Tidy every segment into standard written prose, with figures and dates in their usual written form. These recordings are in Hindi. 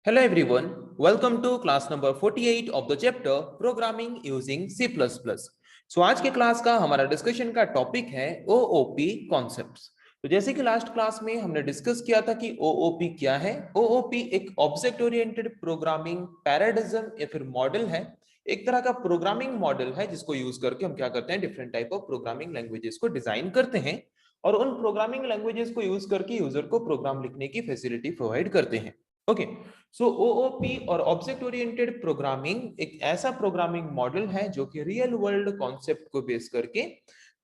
Hello everyone, welcome to class number 48 of the chapter Programming using C++. So आज के क्लास का हमारा डिस्कशन का टॉपिक है OOP कॉन्सेप्ट्स। तो जैसे कि लास्ट क्लास में हमने डिस्कस किया था कि OOP क्या है। OOP एक ऑब्जेक्ट ओरिएंटेड प्रोग्रामिंग पैराडिज्म या फिर मॉडल है, एक तरह का प्रोग्रामिंग मॉडल है जिसको यूज करके हम क्या करते हैं, different type of programming languages को डिजाइन करते हैं और उन प्रोग्रामिंग लैंग्वेजेस को यूज करके यूजर को प्रोग्राम लिखने की फैसिलिटी प्रोवाइड करते हैं। ओके, सो ओओपी और ऑब्जेक्ट ओरिएंटेड प्रोग्रामिंग एक ऐसा प्रोग्रामिंग मॉडल है जो कि रियल वर्ल्ड कॉन्सेप्ट को बेस करके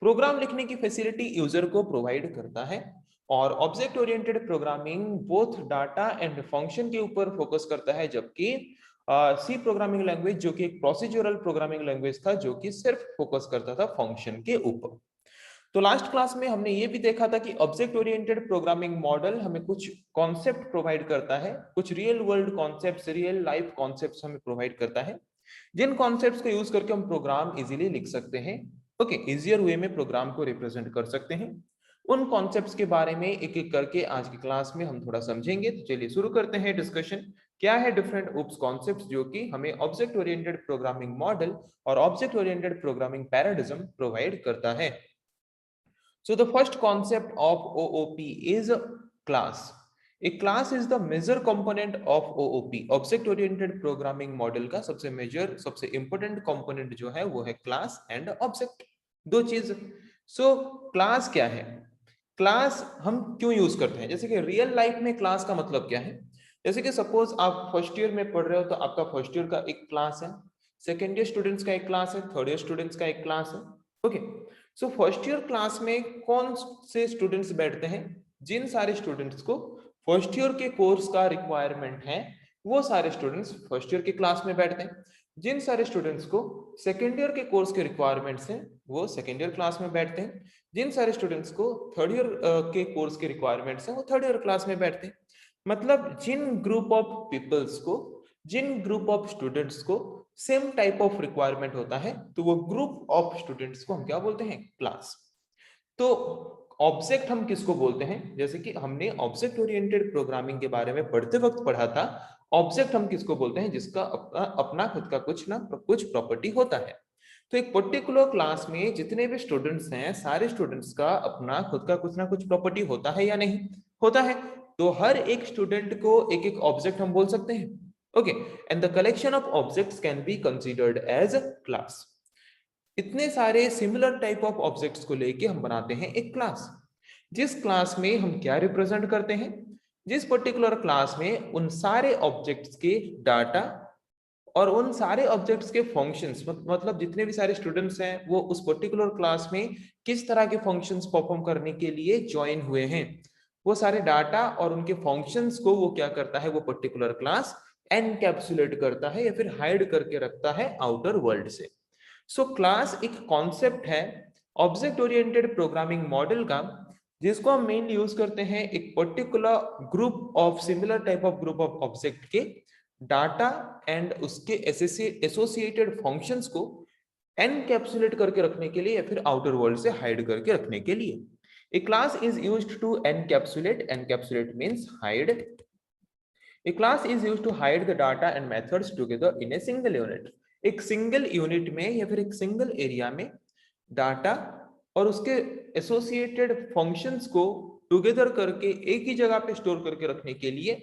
प्रोग्राम लिखने की फैसिलिटी यूजर को प्रोवाइड करता है। और object oriented programming both data and function के ऊपर फोकस करता है, जबकि सी प्रोग्रामिंग लैंग्वेज जो कि एक प्रोसीजरल प्रोग्रामिंग लैंग्वेज था जो कि सिर्फ फोकस करता था फंक्शन के ऊपर। तो लास्ट क्लास में हमने ये भी देखा था कि ऑब्जेक्ट ओरिएंटेड प्रोग्रामिंग मॉडल हमें कुछ कॉन्सेप्ट प्रोवाइड करता है, कुछ real world concepts, real life concepts हमें प्रोवाइड करता है, जिन कॉन्सेप्ट्स को यूज करके हम प्रोग्राम इजीली लिख सकते हैं। ओके, इजियर वे में प्रोग्राम को रिप्रेजेंट कर सकते हैं। उन कॉन्सेप्ट्स के बारे में एक एक करके आज की क्लास में हम थोड़ा समझेंगे। तो चलिए शुरू करते हैं डिस्कशन। क्या है डिफरेंट ओप्स कॉन्सेप्ट्स जो कि हमें ऑब्जेक्ट ओरिएंटेड प्रोग्रामिंग मॉडल और object oriented programming paradigm provide करता है। So the first concept of OOP is class. A class is the major component of OOP. Object Oriented Programming Model का सबसे मेजर, सबसे important component जो है वो है class and object, दो चीज। So class क्या है? क्लास हम क्यों यूज करते हैं? जैसे कि रियल लाइफ में क्लास का मतलब क्या है? जैसे कि सपोज आप फर्स्ट ईयर में पढ़ रहे हो तो आपका फर्स्ट ईयर का एक क्लास है, सेकेंड ईयर स्टूडेंट्स का एक क्लास है, थर्ड ईयर स्टूडेंट्स का एक क्लास है। Okay, so first year class में कौन से स्टूडेंट्स बैठते हैं? जिन सारे स्टूडेंट्स को फर्स्ट ईयर के कोर्स का रिक्वायरमेंट है वो सारे स्टूडेंट्स फर्स्ट ईयर के क्लास में बैठते हैं। जिन सारे स्टूडेंट्स को सेकेंड ईयर के कोर्स के रिक्वायरमेंट्स हैं वो सेकेंड ईयर क्लास में बैठते हैं। जिन सारे स्टूडेंट्स को थर्ड ईयर के कोर्स के रिक्वायरमेंट्स हैं वो थर्ड ईयर क्लास में बैठते हैं। मतलब जिन ग्रुप ऑफ पीपल्स को, जिन ग्रुप ऑफ स्टूडेंट्स को सेम टाइप ऑफ रिक्वायरमेंट होता है तो वो ग्रुप ऑफ स्टूडेंट्स को हम क्या बोलते हैं? क्लास। तो ऑब्जेक्ट हम किसको बोलते हैं? जैसे कि हमने ऑब्जेक्ट ओरिएंटेड प्रोग्रामिंग के बारे में पढ़ते वक्त पढ़ा था, ऑब्जेक्ट हम किसको बोलते हैं? जिसका अपना खुद का कुछ ना कुछ प्रॉपर्टी होता है। तो एक पर्टिकुलर क्लास में जितने भी स्टूडेंट्स हैं सारे स्टूडेंट्स का अपना खुद का कुछ ना कुछ प्रॉपर्टी होता है या नहीं होता है? तो हर एक स्टूडेंट को एक एक ऑब्जेक्ट हम बोल सकते हैं। Okay, and the collection of objects can be considered as class. इतने सारे सिमिलर टाइप ऑफ ऑब्जेक्ट्स को लेके हम बनाते हैं एक क्लास, जिस क्लास में हम क्या रिप्रेजेंट करते हैं? जिस पर्टिकुलर क्लास में उन सारे ऑब्जेक्ट्स के डाटा और उन सारे ऑब्जेक्ट्स के फंक्शंस, मतलब जितने भी सारे स्टूडेंट्स हैं वो उस पर्टिकुलर क्लास में किस तरह के फंक्शंस परफॉर्म करने के लिए ज्वाइन हुए हैं, वो सारे डाटा और उनके फंक्शंस को वो क्या करता है, वो पर्टिकुलर क्लास एनकैप्सुलेट करता है या फिर हाइड करके रखता है आउटर वर्ल्ड से। सो क्लास एक कॉन्सेप्ट है ऑब्जेक्ट ओरिएंटेड प्रोग्रामिंग मॉडल का, जिसको हम मेनली यूज करते हैं एक particular group of similar type of group of object के डाटा एंड उसके एसोसिएटेड फंक्शंस को एनकैप्सुलेट करके रखने के लिए या फिर आउटर वर्ल्ड से हाइड करके रखने के लिए। A class is used to encapsulate, encapsulate means hide. A class is used to hide the data and methods together in a single unit. एक सिंगल यूनिट में या फिर एक सिंगल एरिया में डाटा और उसके एसोसिएटेड फंक्शंस को टुगेदर करके एक ही जगह पे स्टोर करके रखने के लिए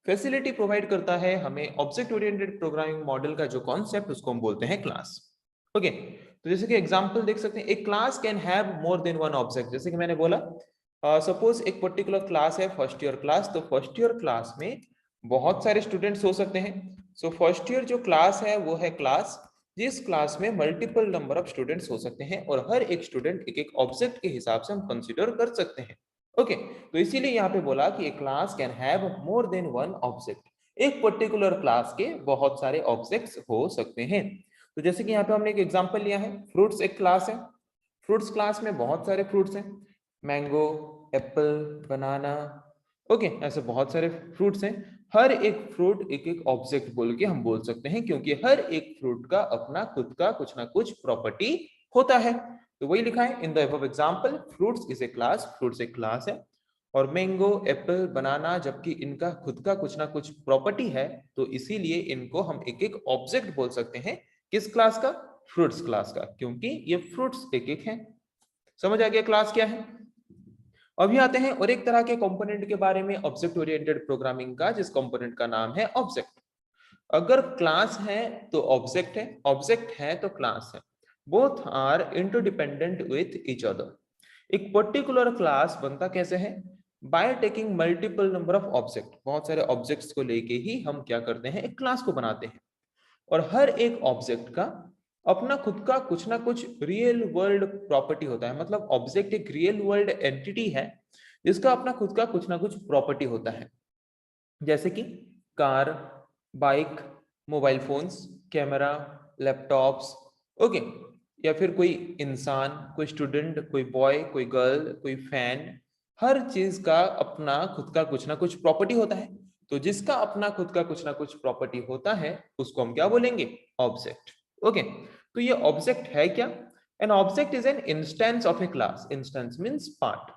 फैसिलिटी प्रोवाइड करता है हमें ऑब्जेक्ट ओरिएंटेड प्रोग्रामिंग मॉडल का जो कॉन्सेप्ट, उसको हम बोलते हैं क्लास। ओके, तो जैसे कि एग्जांपल देख सकते हैं, एक class can have more than one object. जैसे कि मैंने बोला, सपोज एक पर्टिकुलर क्लास है फर्स्ट ईयर क्लास, तो फर्स्ट ईयर क्लास में बहुत सारे स्टूडेंट्स हो सकते हैं। सो फर्स्ट ईयर जो क्लास है वो है क्लास जिस क्लास में मल्टीपल नंबर ऑफ स्टूडेंट्स हो सकते हैं और हर एक स्टूडेंट एक एक ऑब्जेक्ट के हिसाब से हम कंसीडर कर सकते हैं। ओके, तो इसीलिए यहाँ पे बोला कि एक class can have more than one object. एक पर्टिकुलर क्लास के बहुत सारे ऑब्जेक्ट्स हो सकते हैं। तो जैसे कि यहाँ पे हमने एक एग्जांपल लिया है, फ्रूट्स एक क्लास है। फ्रूट्स क्लास में बहुत सारे फ्रूट्स हैं, मैंगो, एप्पल, बनाना, ओके, ऐसे बहुत सारे फ्रूट्स हैं। हर एक फ्रूट एक एक ऑब्जेक्ट बोल के हम बोल सकते हैं, क्योंकि हर एक फ्रूट का अपना खुद का कुछ ना कुछ प्रॉपर्टी होता है। तो वही लिखा है in the above example, fruits is a class, fruits एक क्लास है। और मैंगो, एप्पल, बनाना, जबकि इनका खुद का कुछ ना कुछ प्रॉपर्टी है, तो इसीलिए इनको हम एक एक ऑब्जेक्ट बोल सकते हैं। किस क्लास का? फ्रूट्स क्लास का, क्योंकि ये फ्रूट्स एक एक हैं। समझ आ गया क्लास क्या है? अभी आते हैं और एक तरह के कंपोनेंट के बारे में ऑब्जेक्ट ओरिएंटेड प्रोग्रामिंग का, जिस कंपोनेंट का नाम है ऑब्जेक्ट। अगर क्लास है तो ऑब्जेक्ट है, ऑब्जेक्ट है तो क्लास है। Both are interdependent with each other. एक पर्टिकुलर क्लास बनता कैसे है? By taking multiple number of object. बहुत सारे ऑब्जेक्ट्स को लेके ही हम क्या करते हैं? एक क्लास को बनाते हैं। और हर एक ऑब्जेक्ट का अपना खुद का कुछ ना कुछ रियल वर्ल्ड प्रॉपर्टी होता है। मतलब ऑब्जेक्ट एक रियल वर्ल्ड एंटिटी है जिसका अपना खुद का कुछ ना कुछ प्रॉपर्टी होता है। जैसे कि car, bike, mobile phones, camera, laptops, okay. या फिर कोई इंसान, कोई स्टूडेंट, कोई बॉय, कोई गर्ल, कोई फैन। हर चीज का अपना खुद का कुछ ना कुछ प्रॉपर्टी होता है। तो जिसका अपना खुद का कुछ ना कुछ प्रॉपर्टी होता है उसको हम क्या बोलेंगे? ऑब्जेक्ट। ओके। तो ये ऑब्जेक्ट है क्या? N object is an instance of A class. Instance means part.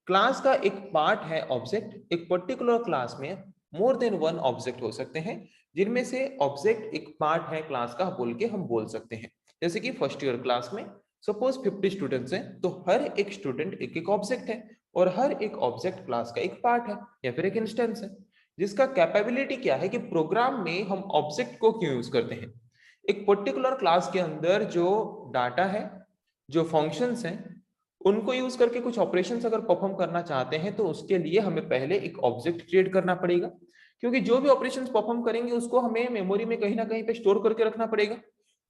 Class का एक पार्ट है ऑब्जेक्ट। एक पर्टिकुलर क्लास में मोर देन वन ऑब्जेक्ट हो सकते हैं, जिनमें से ऑब्जेक्ट एक पार्ट है क्लास का बोल के हम बोल सकते हैं। जैसे कि फर्स्ट ईयर क्लास में सपोज 50 स्टूडेंट्स हैं, तो हर एक स्टूडेंट एक एक ऑब्जेक्ट है, और हर एक ऑब्जेक्ट क्लास का एक पार्ट है या फिर एक इंस्टेंस है। जिसका कैपेबिलिटी क्या है कि प्रोग्राम में हम ऑब्जेक्ट को क्यों यूज करते हैं? एक पर्टिकुलर क्लास के अंदर जो डाटा है, जो फंक्शंस हैं, उनको यूज करके कुछ ऑपरेशंस अगर परफॉर्म करना चाहते हैं तो उसके लिए हमें पहले एक ऑब्जेक्ट क्रिएट करना पड़ेगा। क्योंकि जो भी ऑपरेशंस परफॉर्म करेंगे उसको हमें मेमोरी में कहीं ना कहीं पे स्टोर करके रखना पड़ेगा।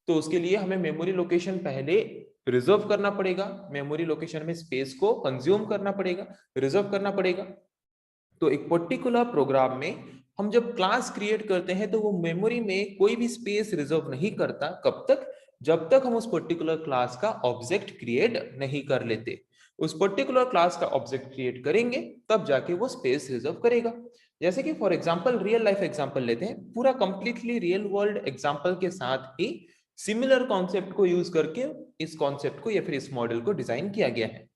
तो उसके लिए हमें मेमोरी लोकेशन पहले रिजर्व करना पड़ेगा। मेमोरी लोकेशन में स्पेस को कंज्यूम करना पड़ेगा, रिजर्व करना पड़ेगा। तो एक पर्टिकुलर प्रोग्राम में हम जब क्लास क्रिएट करते हैं तो वो मेमोरी में कोई भी स्पेस रिजर्व नहीं करता। कब तक? जब तक हम उस पर्टिकुलर क्लास का ऑब्जेक्ट क्रिएट नहीं कर लेते। उस पर्टिकुलर क्लास का ऑब्जेक्ट क्रिएट करेंगे तब जाके वो स्पेस रिजर्व करेगा। जैसे कि for example real life example लेते हैं, पूरा कंप्लीटली रियल वर्ल्ड एग्जांपल के साथ ही सिमिलर कॉन्सेप्ट को यूज करके इस कॉन्सेप्ट को या फिर इस मॉडल को डिजाइन किया गया है।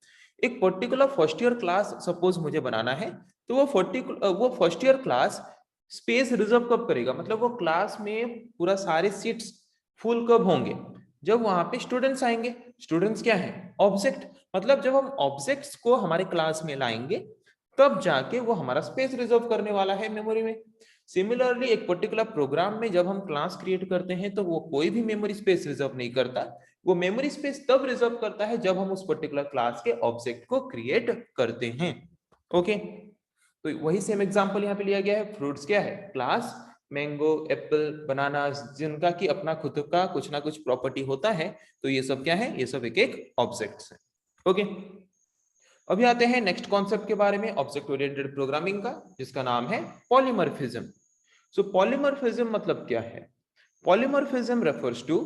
एक particular first year class suppose मुझे बनाना है, तो वो first year class space reserve कब करेगा? मतलब वो क्लास में पूरा सारे सीट्स फुल कब होंगे? जब वहां पे स्टूडेंट्स आएंगे। स्टूडेंट्स क्या है? ऑब्जेक्ट। मतलब जब हम ऑब्जेक्ट्स को हमारे क्लास में लाएंगे तब जाके वो हमारा स्पेस रिजर्व करने वाला है मेमोरी में। सिमिलरली एक पर्टिकुलर प्रोग्राम में जब हम क्लास क्रिएट करते हैं तो वो कोई भी मेमोरी स्पेस रिजर्व नहीं करता। वो मेमोरी स्पेस तब रिजर्व करता है जब हम उस पर्टिकुलर क्लास के ऑब्जेक्ट को क्रिएट करते हैं। ओके। तो वही सेम एग्जांपल यहाँ पे लिया गया है। फ्रूट्स क्या है? क्लास। मैंगो, एप्पल, बनाना, जिनका की अपना खुद का कुछ ना कुछ प्रॉपर्टी होता है। तो ये सब क्या है? ये सब एक एक ऑब्जेक्ट्स है। ओके। अभी आते हैं नेक्स्ट कॉन्सेप्ट के बारे में ऑब्जेक्ट ओरिएंटेड प्रोग्रामिंग का, जिसका नाम है पॉलीमॉर्फिज्म। सो पॉलीमॉर्फिज्म मतलब क्या है? Polymorphism refers to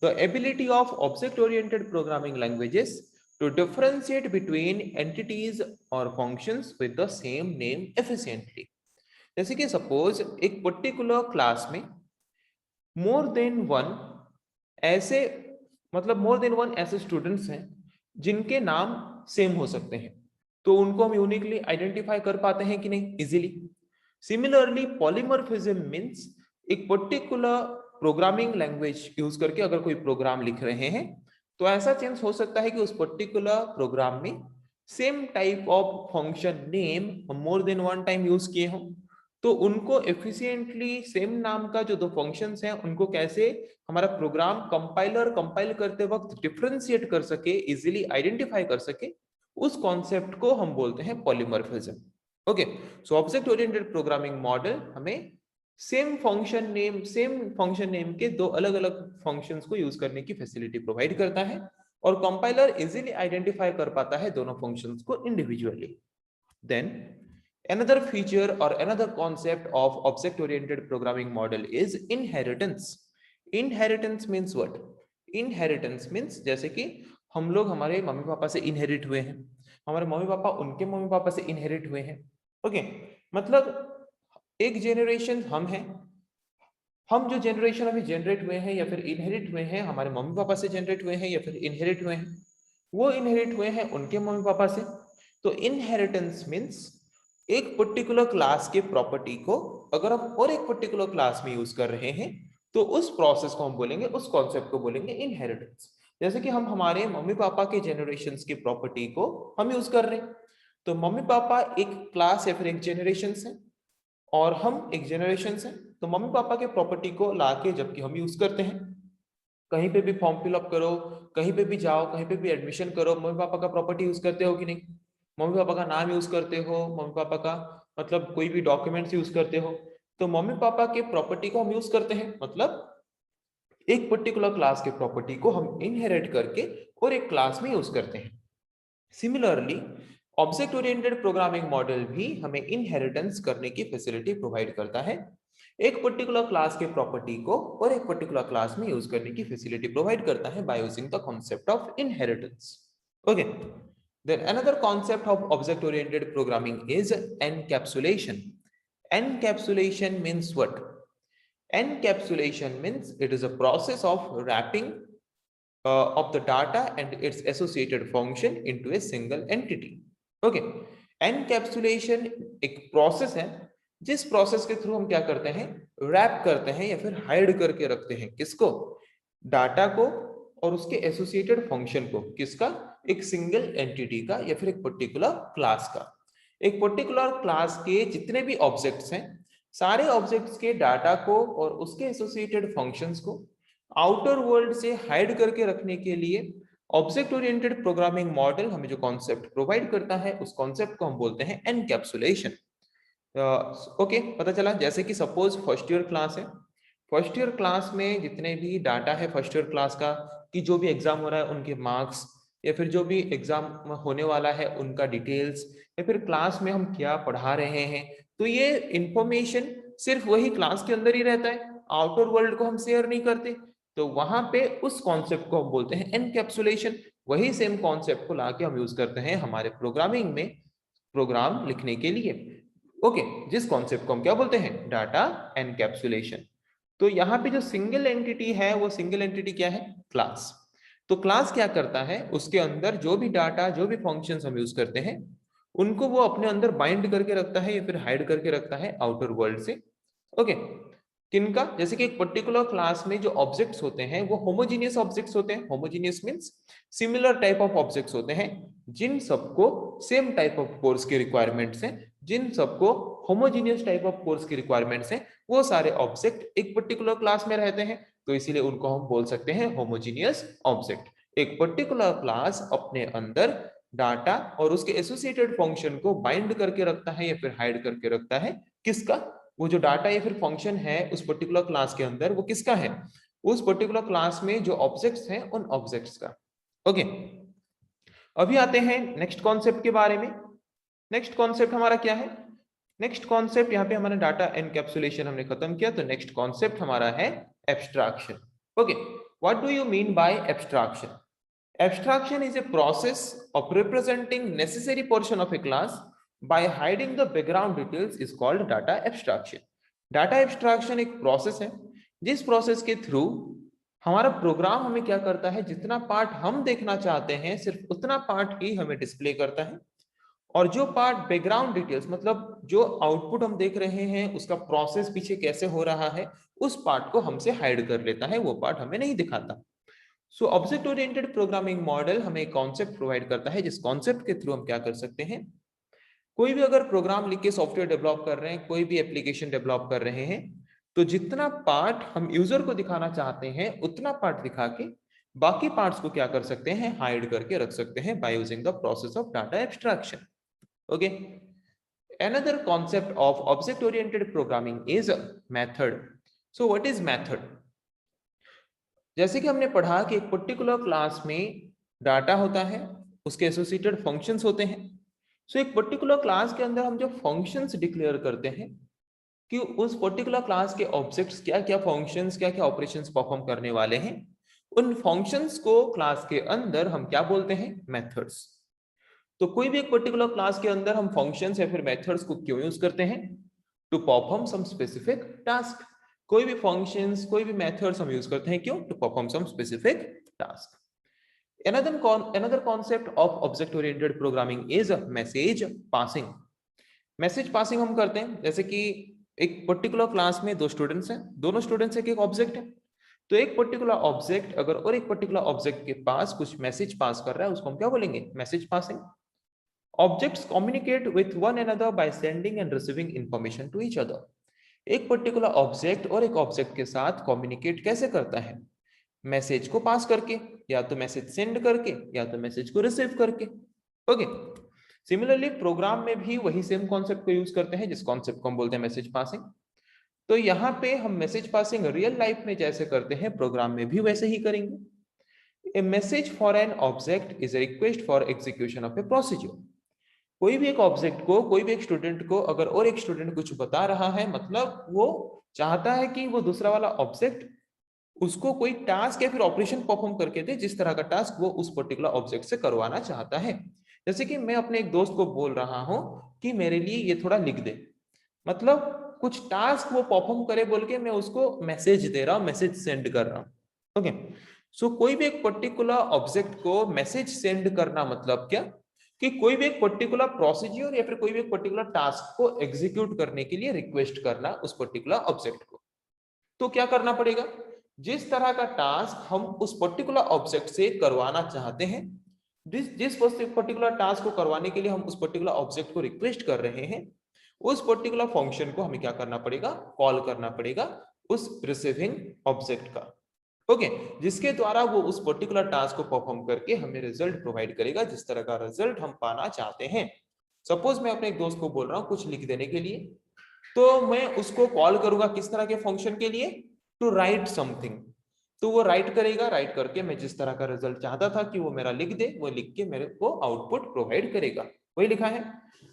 the ability of object-oriented programming languages to differentiate between entities or functions with the same name efficiently. जैसे कि सपोज एक पर्टिकुलर क्लास में मोर देन वन ऐसे मतलब मोर देन वन ऐसे स्टूडेंट्स हैं जिनके नाम सेम हो सकते हैं। तो उनको हम यूनिकली आइडेंटिफाई कर पाते हैं कि नहीं? इजीली। सिमिलरली पॉलीमॉर्फिज्म मींस एक पर्टिकुलर प्रोग्रामिंग लैंग्वेज यूज करके अगर कोई प्रोग्राम लिख रहे हैं तो ऐसा चांस हो सकता है कि उस पर्टिकुलर प्रोग्राम में same type of function name more than one time use किए हों। तो उनको एफिशिएंटली सेम नाम का जो दो फंक्शंस हैं उनको कैसे हमारा प्रोग्राम कंपाइलर कंपाइल करते वक्त डिफरेंशिएट कर सके, इजीली आइडेंटिफाई कर सके, उस कॉन्सेप्ट को हम बोलते हैं polymorphism. Okay. So object oriented programming model हमें सेम फंक्शन नेम के दो अलग अलग फंक्शंस को यूज करने की फैसिलिटी प्रोवाइड करता है, और कंपाइलर इजीली आइडेंटिफाई कर पाता है दोनों फंक्शंस को individually. Then another feature or another concept of object oriented programming model is inheritance. Inheritance means what? Inheritance means जैसे कि हम लोग हमारे मम्मी पापा से इनहेरिट हुए हैं, हमारे मम्मी पापा उनके मम्मी पापा से इनहेरिट हुए हैं। ओके। मतलब एक जनरेशन हम हैं, हम जो जनरेशन अभी जनरेट हुए हैं या फिर इनहेरिट हुए हैं हमारे मम्मी पापा से जनरेट हुए हैं या फिर इनहेरिट हुए हैं, वो इनहेरिट हुए हैं उनके मम्मी पापा से। तो इनहेरिटेंस मीन्स एक पर्टिकुलर क्लास के प्रॉपर्टी को अगर हम और एक पर्टिकुलर क्लास में यूज कर रहे हैं तो उस प्रोसेस को हम बोलेंगे, उस कॉन्सेप्ट को बोलेंगे इनहेरिटेंस। जैसे कि हम हमारे मम्मी पापा के जनरेशन्स की प्रॉपर्टी को हम यूज कर रहे हैं, तो मम्मी पापा एक क्लास या फिर एक जनरेशन है और हम एक जनरेशन है, तो मम्मी पापा के प्रॉपर्टी को लाके जबकि हम यूज करते हैं, कहीं पे भी फॉर्म फिलअप करो, कहीं पे भी जाओ, कहीं पे भी एडमिशन करो, मम्मी पापा का प्रॉपर्टी यूज करते हो कि नहीं? मम्मी पापा का नाम यूज करते हो, मम्मी पापा का मतलब कोई भी डॉक्यूमेंट्स यूज करते हो, तो मम्मी पापा के प्रॉपर्टी को हम यूज करते हैं। मतलब एक पर्टिकुलर क्लास के प्रॉपर्टी को हम इनहेरिट करके और एक क्लास में यूज करते हैं। Similarly object oriented programming model भी हमें इनहेरिटेंस करने की फैसिलिटी प्रोवाइड करता है, एक पर्टिकुलर क्लास के प्रॉपर्टी को और एक पर्टिकुलर क्लास में यूज करने की फैसिलिटी प्रोवाइड करता है by using the concept of inheritance. Okay, then another concept of object oriented programming is encapsulation. Encapsulation means what? Encapsulation means it is a process of wrapping of the data and its associated function into a single entity. Okay, encapsulation एक प्रोसेस है जिस प्रोसेस के थ्रू हम क्या करते हैं, रैप करते हैं या फिर हाइड करके रखते हैं किसको, डाटा को और उसके एसोसिएटेड फंक्शन को, किसका, एक सिंगल एंटिटी का या फिर एक पर्टिकुलर क्लास का। एक पर्टिकुलर क्लास के जितने भी ऑब्जेक्ट्स हैं, सारे ऑब्जेक्ट्स के डाटा को और उसके एसोसिएटेड फंक्शंस को आउटर वर्ल्ड से हाइड करके रखने के लिए ऑब्जेक्ट ओरिएंटेड प्रोग्रामिंग मॉडल हमें जो कॉन्सेप्ट प्रोवाइड करता है उस कॉन्सेप्ट को हम बोलते हैं एनकैप्सुलेशन। ओके, पता चला। जैसे कि सपोज फर्स्ट ईयर क्लास है, फर्स्ट ईयर क्लास में जितने भी डाटा है फर्स्ट ईयर क्लास का, कि जो भी एग्जाम हो रहा है उनके मार्क्स या फिर जो भी एग्जाम होने वाला है उनका डिटेल्स या फिर क्लास में हम क्या पढ़ा रहे हैं, तो ये इंफॉर्मेशन सिर्फ वही क्लास के अंदर ही रहता है, आउटर वर्ल्ड को हम शेयर नहीं करते। तो वहां पे उस कॉन्सेप्ट को हम बोलते हैं एनकैप्सुलेशन। वही सेम कॉन्सेप्ट को लाके हम यूज करते हैं हमारे प्रोग्रामिंग में, प्रोग्राम लिखने के लिए। ओके, जिस कॉन्सेप्ट को हम क्या बोलते हैं, डाटा एनकैप्सुलेशन। तो यहाँ पे जो सिंगल एंटिटी है वो सिंगल एंटिटी क्या है, क्लास। तो क्लास क्या करता है, उसके अंदर जो भी डाटा जो भी फंक्शंस हम यूज करते हैं उनको वो अपने अंदर बाइंड करके रखता है या फिर हाइड करके रखता है आउटर वर्ल्ड से। ओके, किनका, जैसे कि एक पर्टिकुलर क्लास में जो ऑब्जेक्ट्स होते हैं वो होमोजीनियस ऑब्जेक्ट्स होते हैं। Homogeneous means similar type of objects होते हैं, जिन सबको सेम टाइप ऑफ कोर्स की रिक्वायरमेंट्स हैं, जिन सबको होमोजीनियस टाइप ऑफ कोर्स की रिक्वायरमेंट्स हैं, वो सारे ऑब्जेक्ट एक पर्टिकुलर क्लास में रहते हैं, तो इसीलिए उनको हम बोल सकते हैं होमोजीनियस ऑब्जेक्ट। एक पर्टिकुलर क्लास अपने अंदर डाटा और उसके एसोसिएटेड फंक्शन को बाइंड करके रखता है या फिर हाइड करके रखता है, किसका, वो जो डाटा या फिर फंक्शन है उस पर्टिकुलर क्लास के अंदर वो किसका है, उस पर्टिकुलर क्लास में जो ऑब्जेक्ट्स हैं उन ऑब्जेक्ट्स का। ओके, अभी आते हैं नेक्स्ट कॉन्सेप्ट के बारे में। नेक्स्ट कॉन्सेप्ट हमारा क्या है, नेक्स्ट कॉन्सेप्ट यहाँ पे हमारा डाटा एनकैप्सुलेशन हमने खत्म किया, तो नेक्स्ट कॉन्सेप्ट हमारा है abstraction. Okay, what do you mean by abstraction? Abstraction is a process of representing necessary portion of a class by hiding the background details is called data abstraction. Data abstraction एक प्रोसेस है जिस प्रोसेस के थ्रू हमारा प्रोग्राम हमें क्या करता है, जितना पार्ट हम देखना चाहते हैं सिर्फ उतना पार्ट ही हमें डिस्प्ले करता है, और जो पार्ट बैकग्राउंड डिटेल्स मतलब जो आउटपुट हम देख रहे हैं उसका प्रोसेस पीछे कैसे हो रहा है उस पार्ट को हमसे हाइड कर लेता है, वो पार्ट हमें नहीं दिखाता। So object oriented programming model हमें एक कॉन्सेप्ट प्रोवाइड करता है जिस कॉन्सेप्ट के थ्रू हम क्या कर सकते हैं, कोई भी अगर प्रोग्राम लिख के सॉफ्टवेयर डेवलप कर रहे हैं, कोई भी एप्लीकेशन डेवलप कर रहे हैं, तो जितना पार्ट हम यूजर को दिखाना चाहते हैं उतना पार्ट दिखा के बाकी पार्ट्स को क्या कर सकते हैं, हाइड करके रख सकते हैं bye using the process of data abstraction. Okay, another concept of object oriented programming is method. So what is method? जैसे कि हमने पढ़ा कि एक पर्टिकुलर क्लास में डाटा होता है, उसके एसोसिएटेड फंक्शंस होते हैं। सो एक पर्टिकुलर क्लास के अंदर हम जो फंक्शंस डिक्लेयर करते हैं कि उस पर्टिकुलर क्लास के ऑब्जेक्ट्स क्या क्या फंक्शंस क्या क्या ऑपरेशंस परफॉर्म करने वाले हैं, उन फंक्शंस को क्लास के अंदर हम क्या बोलते हैं, मेथड्स। तो कोई भी एक पर्टिकुलर क्लास के अंदर हम फंक्शंस या फिर मेथड्स को क्यों यूज करते हैं, to perform some specific task. कोई भी फंक्शंस कोई भी मेथड्स हम यूज करते हैं क्यों, to perform some specific task. another concept of object oriented programming is message passing. Message passing हम करते हैं जैसे कि एक पर्टिकुलर क्लास में दो स्टूडेंट्स हैं, दोनों स्टूडेंट्स एक ऑब्जेक्ट है, तो एक पर्टिकुलर ऑब्जेक्ट अगर और एक पर्टिकुलर ऑब्जेक्ट के पास कुछ मैसेज पास कर रहा है उसको हम क्या बोलेंगे, message passing. Objects communicate with one another by sending and receiving information to each other. एक पर्टिकुलर ऑब्जेक्ट और एक ऑब्जेक्ट के साथ कम्युनिकेट कैसे करता है, मैसेज को पास करके, या तो मैसेज सेंड करके या तो मैसेज को रिसीव करके। ओके, सिमिलरली प्रोग्राम में भी वही सेम कॉन्सेप्ट को यूज करते हैं जिस कॉन्सेप्ट को हम बोलते हैं मैसेज पासिंग। तो यहाँ पे हम मैसेज पासिंग रियल लाइफ में जैसे करते हैं प्रोग्राम में भी वैसे ही करेंगे। A message for an object is a request for execution of a procedure. कोई भी एक ऑब्जेक्ट को, कोई भी एक स्टूडेंट को अगर और एक स्टूडेंट कुछ बता रहा है, मतलब वो चाहता है कि वो दूसरा वाला ऑब्जेक्ट उसको कोई टास्क या फिर ऑपरेशन परफॉर्म करके दे जिस तरह का टास्क वो उस पर्टिकुलर ऑब्जेक्ट से करवाना चाहता है। जैसे कि मैं अपने एक दोस्त को बोल रहा हूं कि मेरे लिए ये थोड़ा लिख दे, मतलब कुछ टास्क वो परफॉर्म करे बोल के मैं उसको मैसेज दे रहा हूं, मैसेज सेंड कर रहा हूं। ओके, सो कोई भी एक पर्टिकुलर ऑब्जेक्ट को मैसेज सेंड करना मतलब क्या, कि कोई भी एक पर्टिकुलर प्रोसीजर या फिर कोई भी एक पर्टिकुलर टास्क को एग्जीक्यूट करने के लिए रिक्वेस्ट करना उस पर्टिकुलर ऑब्जेक्ट को। तो क्या करना पड़ेगा, जिस तरह का टास्क हम उस पर्टिकुलर ऑब्जेक्ट से करवाना चाहते हैं, जिस जिस पर्टिकुलर टास्क को करवाने के लिए हम उस पर्टिकुलर ऑब्जेक्ट को रिक्वेस्ट कर रहे हैं, उस पर्टिकुलर फंक्शन को हमें क्या करना पड़ेगा, कॉल करना पड़ेगा उस रिसीविंग ऑब्जेक्ट का। ओके, जिसके द्वारा वो उस पर्टिकुलर टास्क को परफॉर्म करके हमें रिजल्ट प्रोवाइड करेगा जिस तरह का रिजल्ट हम पाना चाहते हैं। सपोज मैं अपने एक दोस्त को बोल रहा हूँ कुछ लिख देने के लिए, तो मैं उसको कॉल करूंगा किस तरह के फंक्शन के लिए, टू राइट समथिंग। तो वो राइट करेगा, राइट करके मैं जिस तरह का रिजल्ट चाहता था कि वो मेरा लिख दे, वो लिख के मेरे को आउटपुट प्रोवाइड करेगा, वही लिखा है।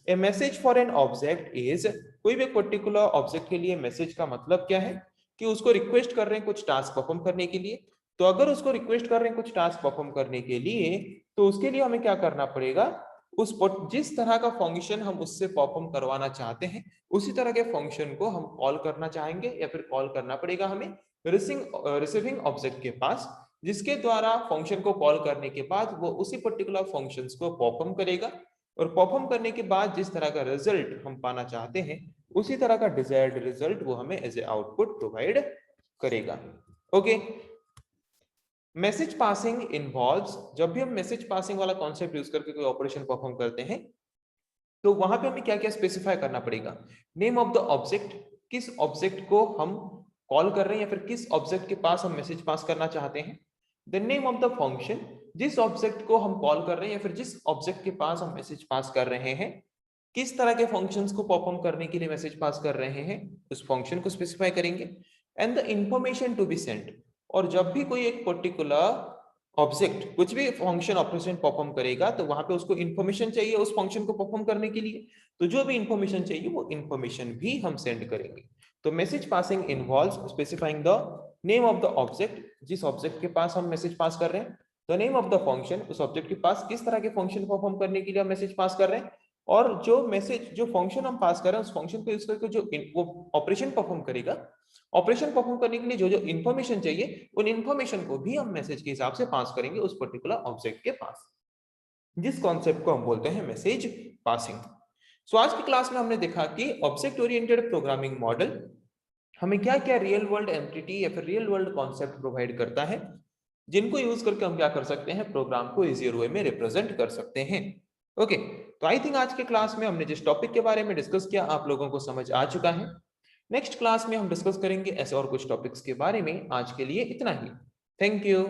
A message for an object is, कोई भी पर्टिकुलर ऑब्जेक्ट के लिए मैसेज का मतलब क्या है, कि उसको रिक्वेस्ट कर रहे हैं कुछ टास्क परफॉर्म करने के लिए। तो अगर उसको रिक्वेस्ट कर रहे हैं कुछ टास्क परफॉर्म करने के लिए, तो उसके लिए हमें क्या करना पड़ेगा, उस जिस तरह का फंक्शन हम उससे परफॉर्म करवाना चाहते हैं उसी तरह के फंक्शन को हम कॉल करना चाहेंगे, या फिर कॉल करना पड़ेगा हमें रिसीविंग ऑब्जेक्ट के पास, जिसके द्वारा फंक्शन को कॉल करने के बाद वो उसी पर्टिकुलर फंक्शंस को परफॉर्म करेगा, और परफॉर्म करने के बाद जिस तरह का रिजल्ट हम पाना चाहते हैं उसी तरह का डिजायर्ड रिजल्ट वो हमें एज ए आउटपुट प्रोवाइड करेगा। ओके, मैसेज पासिंग इन्वॉल्व्स, जब भी हम मैसेज पासिंग वाला कॉन्सेप्ट यूज करके कोई ऑपरेशन परफॉर्म करते हैं तो वहां पे हमें क्या क्या स्पेसिफाई करना पड़ेगा, नेम ऑफ द ऑब्जेक्ट, किस ऑब्जेक्ट को हम कॉल कर रहे हैं या फिर किस ऑब्जेक्ट के पास हम मैसेज पास करना चाहते हैं, the name of the function, जिस ऑब्जेक्ट को हम कॉल कर रहे हैं या फिर जिस ऑब्जेक्ट के पास हम मैसेज पास कर रहे हैं, किस तरह के फंक्शंस को परफॉर्म करने के लिए मैसेज पास कर रहे हैं उस फंक्शन को स्पेसिफाई करेंगे, and the information to be sent. और जब भी कोई एक पर्टिकुलर ऑब्जेक्ट कुछ भी फंक्शन ऑपरेशन परफॉर्म करेगा तो वहां पे उसको इंफॉर्मेशन चाहिए उस फंक्शन को परफॉर्म करने के लिए, तो जो भी इंफॉर्मेशन चाहिए वो इंफॉर्मेशन भी हम सेंड करेंगे। तो message passing involves specifying the name of the object, जिस ऑब्जेक्ट के पास हम मैसेज पास कर रहे हैं, the name of the function, उस ऑब्जेक्ट के पास किस तरह के फंक्शन परफॉर्म करने के लिए हम मैसेज पास कर रहे हैं, और जो मैसेज जो फंक्शन हम पास कर रहे हैं उस फंक्शन को यूज करके जो वो ऑपरेशन परफॉर्म करेगा, ऑपरेशन परफॉर्म करने के लिए जो जो इन्फॉर्मेशन चाहिए उन इन्फॉर्मेशन को भी हम मैसेज के हिसाब से पास करेंगे उस पर्टिकुलर ऑब्जेक्ट के पास, जिस कॉन्सेप्ट को हम बोलते हैं मैसेज पासिंग। सो आज की क्लास में हमने देखा कि ऑब्जेक्ट ओरिएंटेड प्रोग्रामिंग मॉडल हमें क्या क्या रियल वर्ल्ड एंटिटी या फिर रियल वर्ल्ड कॉन्सेप्ट प्रोवाइड करता है, जिनको यूज करके हम क्या कर सकते हैं, प्रोग्राम को इजियर वे में रिप्रेजेंट कर सकते हैं। ओके, तो आई थिंक आज के क्लास में हमने जिस टॉपिक के बारे में डिस्कस किया आप लोगों को समझ आ चुका है। नेक्स्ट क्लास में हम डिस्कस करेंगे ऐसे और कुछ टॉपिक्स के बारे में। आज के लिए इतना ही। Thank you.